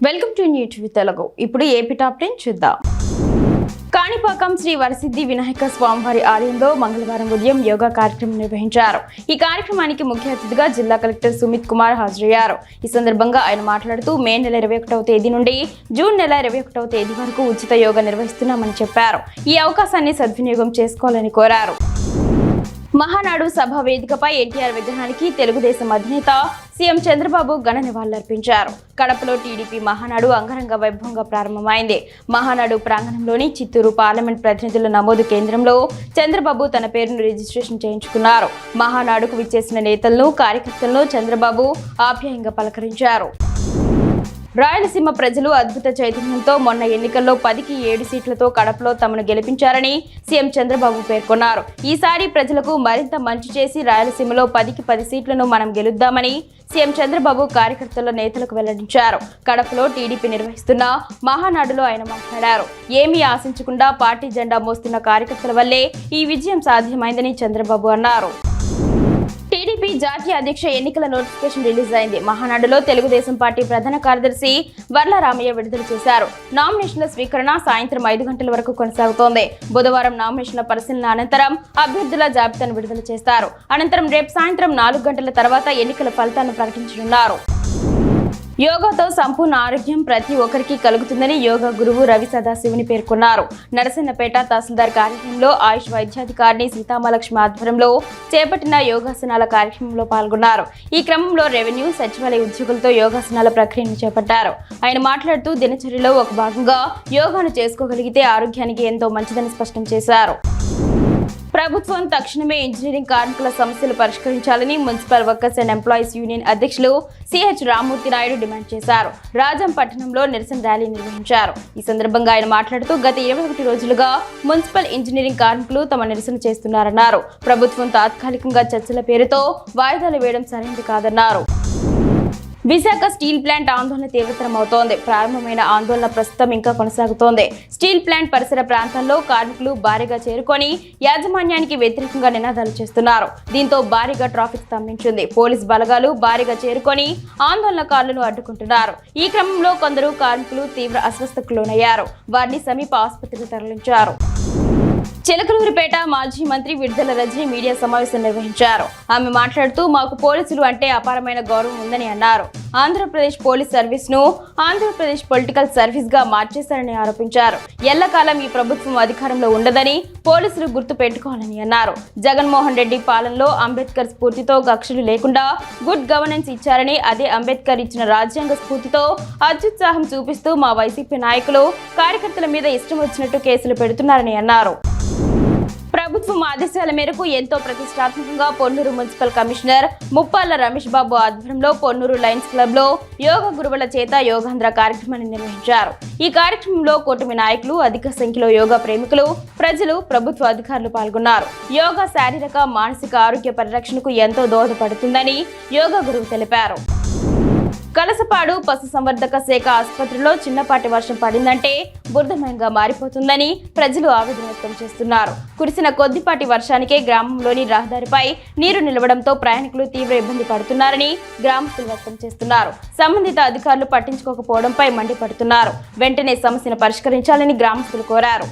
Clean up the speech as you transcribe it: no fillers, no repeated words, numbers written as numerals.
Welcome to new TV Telugu. ఇప్పుడు AP top 10 చూద్దాం. కాణిపాకం శ్రీ వరసిద్ధి వినాయక స్వామివారి ఆలయంలో మంగళవారం ఉదయం యోగా కార్యక్రమం నిర్వహించారు. ఈ కార్యక్రమానికి ముఖ్య అతిథిగా జిల్లా కలెక్టర్ సుమిత్ కుమార్ హాజరయ్యారు. ఈ సందర్భంగా ఆయన మాట్లాడుతూ మే నెల 21వ తేదీ నుండి జూన్ నెల 21వ తేదీ వరకు ఉచిత యోగా నిర్వహిస్తున్నామని చెప్పారు. ఈ అవకాశాన్ని సద్వినియోగం చేసుకోవాలని కోరారు. మహానాడు సభ వేదికపై ఎన్టీఆర్ విగ్రహానికి తెలుగుదేశం అధినేత సీఎం చంద్రబాబు ఘన నివాళులర్పించారు. కడపలో టీడీపీ మహానాడు అంగరంగ వైభవంగా ప్రారంభమైంది. మహానాడు ప్రాంగణంలోని చిత్తూరు పార్లమెంట్ ప్రతినిధుల నమోదు కేంద్రంలో చంద్రబాబు తన పేరును రిజిస్ట్రేషన్ చేయించుకున్నారు. మహానాడుకు విచ్చేసిన నేతలను, కార్యకర్తలను చంద్రబాబు ఆప్యాయంగా పలకరించారు. రాయలసీమ ప్రజలు అద్భుత చైతన్యంతో మొన్న ఎన్నికల్లో 10కి 7 సీట్లతో కడపలో తమను గెలిపించారని సీఎం చంద్రబాబు పేర్కొన్నారు. ఈసారి ప్రజలకు మరింత మంచి చేసి రాయలసీమలో 10కి 10 సీట్లను మనం గెలుద్దామని సీఎం చంద్రబాబు కార్యకర్తల నేతలకు వెల్లడించారు. కడపలో టీడీపీ నిర్వహిస్తున్న మహానాడులో ఆయన మాట్లాడారు. ఏమీ ఆశించకుండా పార్టీ జెండా మోస్తున్న కార్యకర్తల వల్లే ఈ విజయం సాధ్యమైందని చంద్రబాబు అన్నారు. టీడీపీ జాతీయ అధ్యక్ష ఎన్నికల నోటిఫికేషన్ రిలీజ్ అయింది. మహానాడులో తెలుగుదేశం పార్టీ ప్రధాన కార్యదర్శి వర్ల రామయ్య విడుదల చేశారు. నామినేషన్ల స్వీకరణ సాయంత్రం 5 గంటల వరకు కొనసాగుతోంది. బుధవారం నామినేషన్ల పరిశీలన అనంతరం అభ్యర్థుల జాబితాను విడుదల చేస్తారు. అనంతరం రేపు సాయంత్రం 4 గంటల తర్వాత ఎన్నికల ఫలితాలను ప్రకటించనున్నారు. యోగాతో సంపూర్ణ ఆరోగ్యం ప్రతి ఒక్కరికి కలుగుతుందని యోగా గురువు రవి సదాశివుని పేర్కొన్నారు. నరసన్నపేట తహసీల్దార్ కార్యాలయంలో ఆయుష్ వైద్యాధికారిని సీతామలక్ష్మి ఆధ్వర్యంలో చేపట్టిన యోగాసనాల కార్యక్రమంలో పాల్గొన్నారు. ఈ క్రమంలో రెవెన్యూ, సచివాలయ ఉద్యోగులతో యోగాసనాల ప్రక్రియను చేపట్టారు. ఆయన మాట్లాడుతూ దినచర్యలో ఒక భాగంగా యోగాను చేసుకోగలిగితే ఆరోగ్యానికి ఎంతో మంచిదని స్పష్టం చేశారు. ప్రభుత్వం తక్షణమే ఇంజనీరింగ్ కార్మికుల సమస్యలు పరిష్కరించాలని municipal workers and employees union అధ్యక్షులు సిహెచ్ రామ్మూర్తి నాయుడు డిమాండ్ చేశారు. రాజం పట్టణంలో నిరసన ర్యాలీ నిర్వహించారు. ఈ సందర్భంగా ఆయన మాట్లాడుతూ గత 21 రోజులుగా మున్సిపల్ ఇంజనీరింగ్ కార్మికులు తమ నిరసన చేస్తున్నారన్నారు. ప్రభుత్వం తాత్కాలికంగా చర్చల పేరుతో వాయిదాలు వేయడం సరైనది కాదన్నారు. విశాఖ స్టీల్ ప్లాంట్ ఆందోళన తీవ్రతరమవుతోంది. ప్రారంభమైన ఆందోళన ప్రస్తుతం ఇంకా కొనసాగుతోంది. స్టీల్ ప్లాంట్ పరిసర ప్రాంతాల్లో కార్మికులు భారీగా చేరుకొని యాజమాన్యానికి వ్యతిరేకంగా నినాదాలు చేస్తున్నారు. దీంతో భారీగా ట్రాఫిక్ స్తంభించింది. పోలీస్ బలగాలు భారీగా చేరుకొని ఆందోళనకారులను అడ్డుకుంటున్నారు. ఈ క్రమంలో కొందరు కార్మికులు తీవ్ర అస్వస్థతకు లోనయ్యారు. వారిని సమీప ఆసుపత్రికి తరలించారు. చిలకలూరిపేట మాజీ మంత్రి విడుదల రజని మీడియా సమావేశం నిర్వహించారు. ఆమె మాట్లాడుతూ మాకు పోలీసులు అంటే అపారమైన గౌరవం ఉందని అన్నారు. ఆంధ్రప్రదేశ్ పోలీస్ సర్వీస్ ను ఆంధ్రప్రదేశ్ పొలిటికల్ సర్వీస్ గా మార్చేశారని ఆరోపించారు. ఎల్లకాలం ఈ ప్రభుత్వం అధికారంలో ఉండదని పోలీసులు గుర్తు పెట్టుకోవాలని అన్నారు. జగన్మోహన్ రెడ్డి పాలనలో అంబేద్కర్ స్ఫూర్తితో కక్షలు లేకుండా గుడ్ గవర్నెన్స్ ఇచ్చారని, అదే అంబేద్కర్ ఇచ్చిన రాజ్యాంగ స్ఫూర్తితో అత్యుత్సాహం చూపిస్తూ మా వైసీపీ నాయకులు, కార్యకర్తల మీద ఇష్టం వచ్చినట్టు కేసులు పెడుతున్నారని అన్నారు. ప్రభుత్వం ఆదేశాల మేరకు ఎంతో ప్రతిష్టాత్మకంగా పొన్నూరు మున్సిపల్ కమిషనర్ ముప్పాళ్ల రమేష్ బాబు ఆధ్వర్యంలో పొన్నూరు లయన్స్ క్లబ్ లో యోగా గురువుల చేత యోగాంధ్ర కార్యక్రమాన్ని నిర్వహించారు. ఈ కార్యక్రమంలో కూటమి నాయకులు, అధిక సంఖ్యలో యోగా ప్రేమికులు, ప్రజలు, ప్రభుత్వ అధికారులు పాల్గొన్నారు. యోగా శారీరక, మానసిక ఆరోగ్య పరిరక్షణకు ఎంతో దోహదపడుతుందని యోగా గురువు తెలిపారు. కలసపాడు పశుసంవర్ధక శాఖ ఆసుపత్రిలో చిన్నపాటి వర్షం పడిందంటే బురదమయంగా మారిపోతుందని ప్రజలు ఆవేదన వ్యక్తం చేస్తున్నారు. కురిసిన కొద్దిపాటి వర్షానికే గ్రామంలోని రహదారిపై నీరు నిలవడంతో ప్రయాణికులు తీవ్ర ఇబ్బంది పడుతున్నారని గ్రామస్తులు వ్యక్తం చేస్తున్నారు. సంబంధిత అధికారులు పట్టించుకోకపోవడంపై మండిపడుతున్నారు. వెంటనే సమస్యను పరిష్కరించాలని గ్రామస్తులు కోరారు.